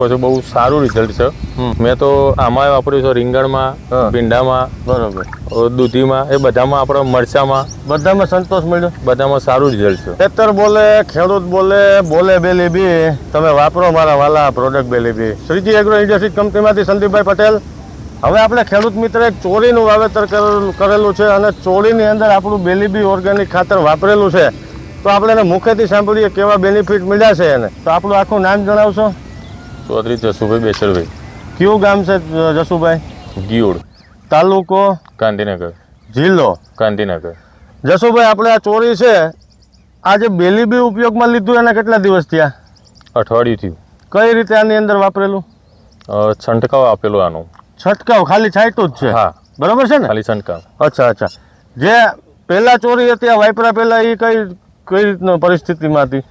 પછી બહુ સારું રિઝલ્ટ છે. મેં તો આમાં વાપર્યું છે રીંગણમાં, ભીંડામાં, બરોબર, દૂધીમાં, એ બધામાં આપણે મરચામાં બધામાં સંતોષ મળ્યો. બધામાં સારું રિઝલ્ટ છે. ખેતર બોલે, ખેડૂત બોલે, બોલે બેલી બી. તમે વાપરો મારા વાલા પ્રોડક્ટ બેલી બી. શ્રીજી એગ્રો ઇન્ડસ્ટ્રીઝ કંપનીમાંથી સંદીપભાઈ પટેલ. હવે આપણે ખેડૂત મિત્ર એક ચોરીનું વાવેતર કરેલું છે અને ચોરીની અંદર આપણું બેલી બી ઓર્ગેનિક ખાતર વાપરેલું છે. તો આપણે એને મુખેથી સાંભળીએ કેવા બેનિફિટ મળ્યા છે એને. તો આપણું આખું નામ જણાવશો? ચૌધરી જસુભાઈ બેસરભાઈ. કયું ગામ છે જસુભાઈ? ગીયોડ, તાલુકો ગાંધીનગર, જિલ્લો ગાંધીનગર. જસુભાઈ, આપણે આ ચોરી છે, આ જે બેલી બી ઉપયોગમાં લીધું એના કેટલા દિવસ થયા? અઠવાડિયું થયું. કઈ રીતે આની અંદર વાપરેલું? છંટકાવ આપેલો આનો. છંટકાવ ખાલી છાંટ્યું જ છે? હા, બરોબર છે ને? ખાલી છંટકાવ. અચ્છા. જે પહેલા ચોરી હતી આ વાપરા પહેલા એ કઈ રીતનો પરિસ્થિતિમાં હતી?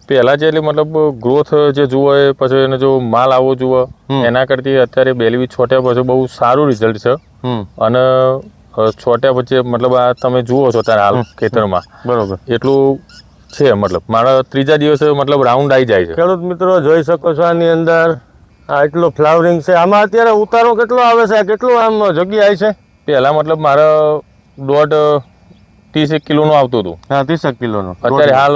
પહેલા જે એટલે મતલબ ગ્રોથ જે જુઓ એ પછી એને જો માલ આવો જુઓ એના કરતી અત્યારે બેલી છોટ્યા પછી બહુ સારું રિઝલ્ટ છે. અને છોટ્યા પછી મતલબ આ તમે જુઓ છો ત્યારે હાલ ખેતરમાં બરોબર એટલું છે. મતલબ મારા ત્રીજા દિવસે મતલબ રાઉન્ડ આવી જાય છે. ખેડૂત મિત્રો જોઈ શકો છો આની અંદર આ એટલું ફ્લાવરિંગ છે. આમાં અત્યારે ઉતારો કેટલો આવે છે? કેટલું આમ જગ્યા છે? પહેલા મતલબ મારા 30 કિલોનો આવતું હતું. હા, 30 કિલોનો. અત્યારે હાલ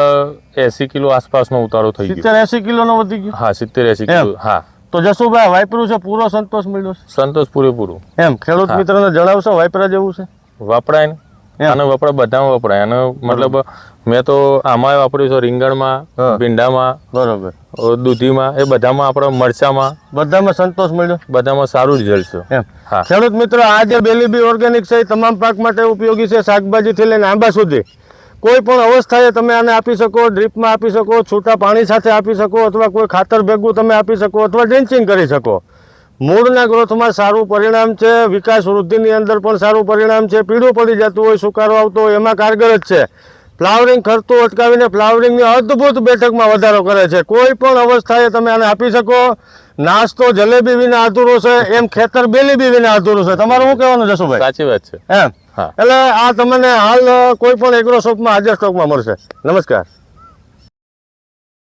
80 કિલો આસપાસનો ઉતારો થઈ ગયો. 70-80 કિલોનો વધી ગયો. હા, 70-80 કિલો. હા. તો જસુભાઈ, વાપર્યું છે, પૂરો સંતોષ મળ્યો છે? સંતોષ પૂરેપૂરો. એમ ખેડૂત મિત્રોને જણાવશો વાપરા જેવું છે? વપરાય ને અને વપરાય, બધામાં વપરાય. અને મતલબ મેં તો આમાં વાપર્યું છે રીંગણમાં, ભીંડામાં, બરોબર, દૂધીમાં, એ બધામાં આપણે મરચામાં બધામાં સંતોષ મળ્યો. બધામાં સારું રિઝલ્ટ છે. એમ હા. ખેડૂત મિત્રો, આ જે બેલી બી ઓર્ગેનિક છે એ તમામ પાક માટે ઉપયોગી છે. શાકભાજીથી લઈને આંબા સુધી કોઈ પણ અવસ્થાએ તમે આને આપી શકો. ડ્રીપમાં આપી શકો, છૂટા પાણી સાથે આપી શકો, અથવા કોઈ ખાતર ભેગું તમે આપી શકો, અથવા ડ્રેન્ચિંગ કરી શકો. મૂળના ગ્રોથમાં સારું પરિણામ છે. વિકાસ વૃદ્ધિની અંદર પણ સારું પરિણામ છે. પીળું પડી જતું હોય, સુકારો આવતો હોય એમાં કારગર જ છે. ફ્લાવરિંગ ખરતું અટકાવીને ફ્લાવરિંગની અદ્ભુત બેઠકમાં વધારો કરે છે. કોઈ પણ અવસ્થાએ તમે આને આપી શકો. નાસ્તો જલેબી વિના અધૂરો છે, એમ ખેતર બેલી બી વિના અધૂરું છે. તમારું શું કહેવાનું જસુભાઈ? સાચી વાત છે. એમ એટલે આ તમને હાલ કોઈ પણ એગ્રો શોપમાં હાજર સ્ટોકમાં મળશે. નમસ્કાર.